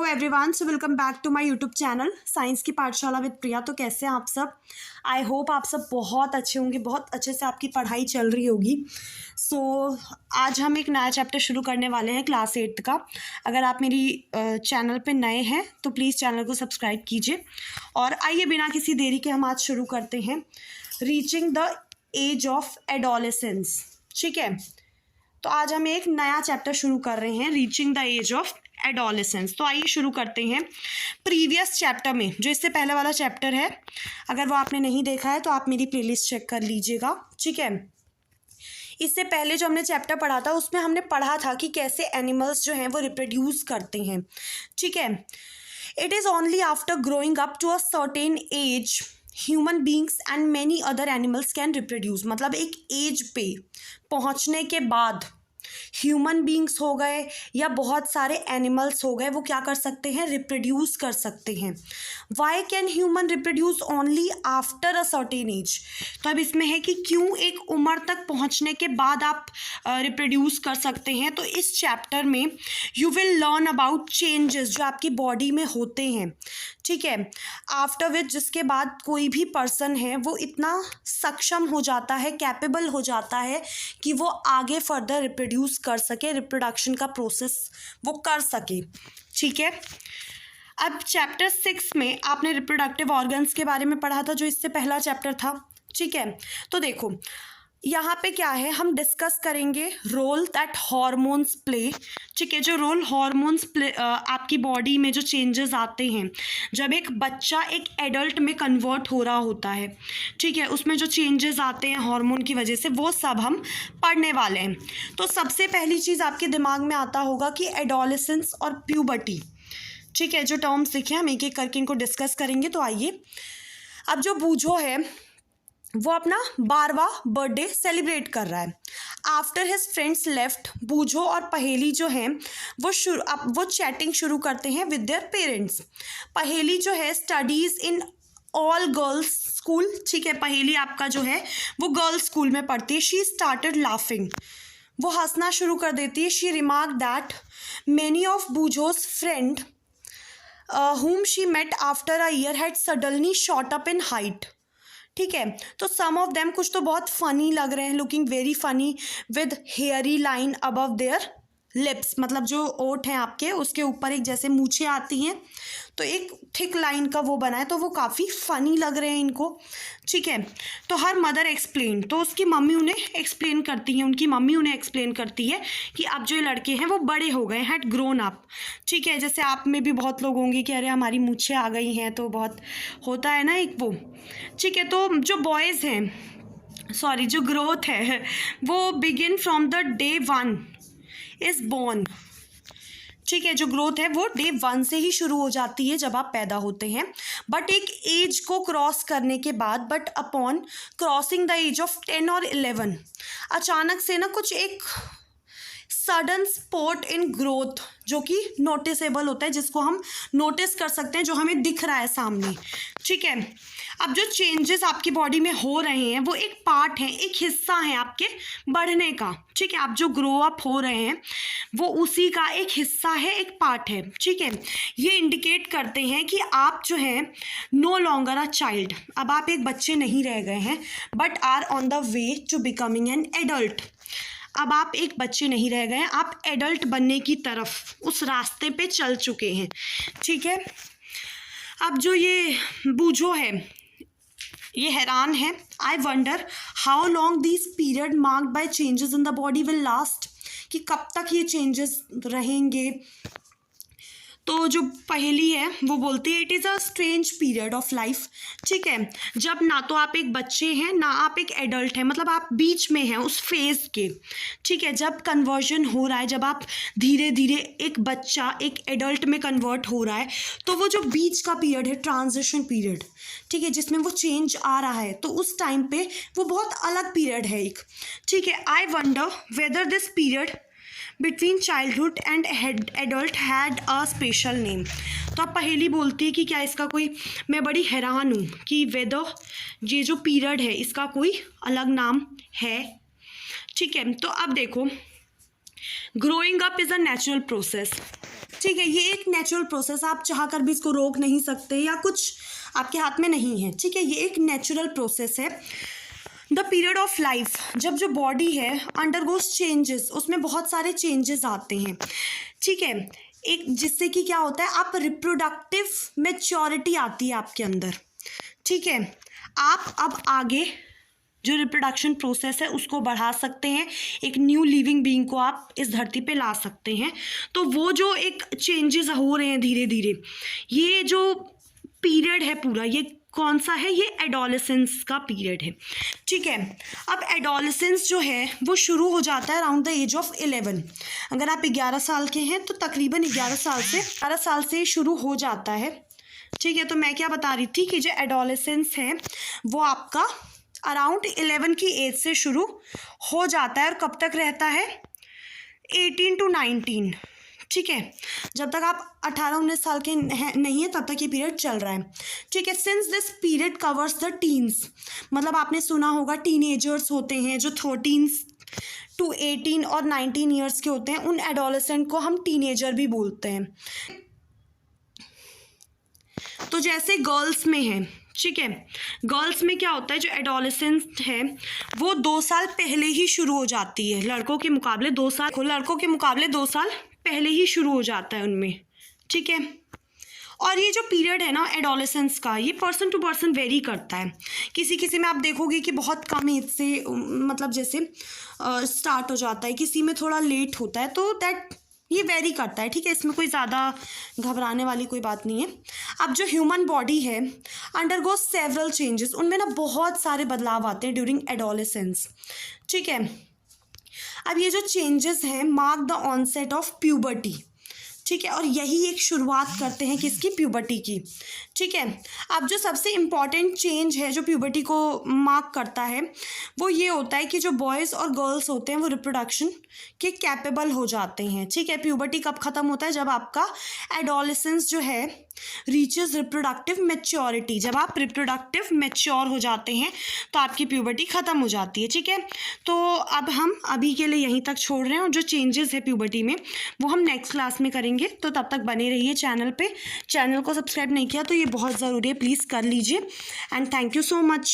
Everyone, so welcome back to my YouTube channel science की पाठशाला with प्रिया। तो कैसे हैं आप सब? आई होप आप सब बहुत अच्छे होंगे, बहुत अच्छे से आपकी पढ़ाई चल रही होगी। आज हम एक नया चैप्टर शुरू करने वाले हैं क्लास 8 का। अगर आप मेरी चैनल पे नए हैं तो प्लीज़ चैनल को सब्सक्राइब कीजिए। और आइए बिना किसी देरी के हम आज शुरू करते हैं reaching the age of adolescence. ठीक है, तो आज हम एक नया चैप्टर शुरू कर रहे हैं reaching the age of adolescence. तो आइए शुरू करते हैं। प्रीवियस चैप्टर में जो इससे पहले वाला चैप्टर है, अगर वो आपने नहीं देखा है तो आप मेरी प्लेलिस्ट चेक कर लीजिएगा। ठीक है, इससे पहले जो हमने चैप्टर पढ़ा था उसमें हमने पढ़ा था कि कैसे एनिमल्स जो हैं वो रिप्रोड्यूस करते हैं। ठीक है, it is only after growing up to a certain age human beings and many other animals can reproduce. मतलब एक एज पे पहुंचने के बाद ह्यूमन बींग्स हो गए या बहुत सारे एनिमल्स हो गए, वो क्या कर सकते हैं? रिप्रोड्यूस कर सकते हैं। Why can human reproduce only after a certain age? तो अब इसमें है कि क्यों एक उम्र तक पहुंचने के बाद आप रिप्रोड्यूस कर सकते हैं। तो इस चैप्टर में you will learn about changes जो आपकी बॉडी में होते हैं। ठीक है, आफ्टर विच जिसके बाद कोई भी पर्सन है वो इतना सक्षम हो जाता है, कैपेबल हो जाता है कि वो आगे फर्दर रिप्रोड्यूस कर सके, रिप्रोडक्शन का प्रोसेस वो कर सके। ठीक है, अब चैप्टर 6 में आपने रिप्रोडक्टिव ऑर्गन्स के बारे में पढ़ा था जो इससे पहला चैप्टर था। ठीक है, तो देखो यहाँ पे क्या है, हम डिस्कस करेंगे रोल दैट हॉर्मोन्स प्ले। ठीक है, जो रोल हॉर्मोन्स प्ले आपकी बॉडी में जो चेंजेस आते हैं जब एक बच्चा एक एडल्ट में कन्वर्ट हो रहा होता है। ठीक है, उसमें जो चेंजेस आते हैं हार्मोन की वजह से, वो सब हम पढ़ने वाले हैं। तो सबसे पहली चीज़ आपके दिमाग में आता होगा कि एडोलेसेंस और प्यूबर्टी। ठीक है, जो टर्म्स लिखे हम एक एक करके इनको डिस्कस करेंगे। तो आइए, अब जो बूझो है वो अपना 12वां बर्थडे सेलिब्रेट कर रहा है। आफ्टर हिज फ्रेंड्स लेफ्ट, बूझो और पहेली जो हैं वो चैटिंग शुरू करते हैं विद देयर पेरेंट्स। पहेली जो है studies in all girls school. ठीक है, पहेली आपका जो है वो गर्ल्स स्कूल में पढ़ती है। शी स्टार्टेड लाफिंग, वो हंसना शुरू कर देती है। She remark that many of बूझोज friend whom she met after a year had suddenly shot up in height. ठीक है, तो सम ऑफ देम, कुछ तो बहुत फनी लग रहे हैं, looking very funny with hairy line above there lips. मतलब जो ओठ हैं आपके उसके ऊपर एक जैसे मूछें आती हैं तो एक थिक लाइन का वो बना है, तो वो काफ़ी फ़नी लग रहे हैं इनको। ठीक है, तो हर मदर एक्सप्लेन, तो उसकी मम्मी उन्हें एक्सप्लेन करती हैं, उनकी मम्मी उन्हें एक्सप्लेन करती है कि अब जो ये लड़के हैं वो बड़े हो गए, हैड ग्रोन अप। ठीक है, जैसे आप में भी बहुत लोग होंगे कि अरे हमारी मूछें आ गई हैं, तो बहुत होता है ना एक वो। ठीक है, तो जो बॉयज़ हैं, सॉरी जो ग्रोथ है वो begin from the day 1 is born. ठीक है, जो ग्रोथ है वो डे 1 से ही शुरू हो जाती है जब आप पैदा होते हैं, बट एक एज को क्रॉस करने के बाद, but upon crossing the age of 10 और 11 अचानक से ना कुछ एक सडन स्पोर्ट इन ग्रोथ जो कि नोटिसेबल होता है, जिसको हम नोटिस कर सकते हैं, जो हमें दिख रहा है सामने। ठीक है, अब जो चेंजेस आपकी बॉडी में हो रहे हैं वो एक पार्ट है, एक हिस्सा है आपके बढ़ने का। ठीक है, आप जो ग्रो अप हो रहे हैं वो उसी का एक हिस्सा है, एक पार्ट है। ठीक है, ये इंडिकेट करते हैं कि आप जो है नो लॉन्गर अ चाइल्ड, अब आप एक बच्चे नहीं रह गए हैं, but are on the way to becoming an adult. अब आप एक बच्चे नहीं रह गए, आप एडल्ट बनने की तरफ उस रास्ते पे चल चुके हैं। ठीक है, अब जो ये बूझो है ये हैरान है। I wonder how long this period marked by changes in the body will last, कि कब तक ये चेंजेस रहेंगे। तो जो पहेली है वो बोलती है it is a strange period of life. ठीक है, जब ना तो आप एक बच्चे हैं ना आप एक एडल्ट हैं, मतलब आप बीच में हैं उस फेज़ के। ठीक है, जब कन्वर्जन हो रहा है, जब आप धीरे धीरे एक बच्चा एक एडल्ट में कन्वर्ट हो रहा है, तो वो जो बीच का पीरियड है, ट्रांजिशन पीरियड, ठीक है, जिसमें वो चेंज आ रहा है, तो उस टाइम पे वो बहुत अलग पीरियड है एक। ठीक है, I wonder whether this period between childhood and adult had a special name. तो अब पहेली बोलती है कि क्या इसका कोई, मैं बड़ी हैरान हूँ कि वेदर ये जो पीरियड है इसका कोई अलग नाम है। ठीक है, तो अब देखो, growing up is a natural process. ठीक है, ये एक नेचुरल प्रोसेस, आप चाह कर भी इसको रोक नहीं सकते या कुछ आपके हाथ में नहीं है। ठीक है, ये एक नेचुरल प्रोसेस है। द पीरियड ऑफ लाइफ, जब जो बॉडी है अंडरगोस चेंजेस, उसमें बहुत सारे चेंजेस आते हैं। ठीक है, एक जिससे कि क्या होता है, आप रिप्रोडक्टिव मैच्योरिटी आती है आपके अंदर। ठीक है, आप अब आगे जो रिप्रोडक्शन प्रोसेस है उसको बढ़ा सकते हैं, एक न्यू लिविंग बीइंग को आप इस धरती पे ला सकते हैं। तो वो जो एक चेंजेस हो रहे हैं धीरे धीरे, ये जो पीरियड है पूरा, ये कौन सा है, ये एडोलेसेंस का पीरियड है। ठीक है, अब एडोलेसेंस जो है वो शुरू हो जाता है अराउंड द एज ऑफ 11। अगर आप 11 साल के हैं तो तकरीबन 11 साल से शुरू हो जाता है। ठीक है, तो मैं क्या बता रही थी कि जो एडोलेसेंस है वो आपका अराउंड 11 की एज से शुरू हो जाता है और कब तक रहता है, 18 to 19। ठीक है, जब तक आप 18-19 साल के नहीं है तब तक ये पीरियड चल रहा है। ठीक है, since this period covers the teens, मतलब आपने सुना होगा टीनेजर्स होते हैं जो 13 to 18 और 19 ईयर्स के होते हैं, उन एडोलेसेंट को हम टीनेजर भी बोलते हैं। तो जैसे गर्ल्स में है, ठीक है, गर्ल्स में क्या होता है, जो एडोलेसेंस है वो 2 साल पहले ही शुरू हो जाती है, लड़कों के मुकाबले 2 साल पहले ही शुरू हो जाता है उनमें। ठीक है, और ये जो पीरियड है ना एडोलेसेंस का, ये पर्सन टू पर्सन वेरी करता है। किसी में आप देखोगे कि बहुत कम एज से मतलब जैसे स्टार्ट हो जाता है, किसी में थोड़ा लेट होता है, तो दैट ये वेरी करता है। ठीक है, इसमें कोई ज़्यादा घबराने वाली कोई बात नहीं है। अब जो ह्यूमन बॉडी है अंडरगो सेवरल चेंजेस, उनमें ना बहुत सारे बदलाव आते हैं ड्यूरिंग एडोलेसेंस। ठीक है, अब ये जो चेंजेस हैं mark the onset of puberty. ठीक है, और यही एक शुरुआत करते हैं किसकी, प्यूबर्टी की। ठीक है, अब जो सबसे इम्पॉर्टेंट चेंज है जो प्यूबर्टी को मार्क करता है वो ये होता है कि जो बॉयज़ और गर्ल्स होते हैं वो रिप्रोडक्शन के कैपेबल हो जाते हैं। ठीक है, प्यूबर्टी कब ख़त्म होता है, जब आपका एडोलेसेंस जो है रीचेस रिप्रोडक्टिव मैच्योरिटी, जब आप रिप्रोडक्टिव मैच्योर हो जाते हैं तो आपकी प्यूबर्टी ख़त्म हो जाती है। ठीक है, तो अब हम अभी के लिए यहीं तक छोड़ रहे हैं और जो चेंजेस है प्यूबर्टी में वो हम नेक्स्ट क्लास में करेंगे। तो तब तक बने रहिए चैनल पे। चैनल को सब्सक्राइब नहीं किया तो ये बहुत ज़रूरी है, प्लीज़ कर लीजिए। And thank you so much.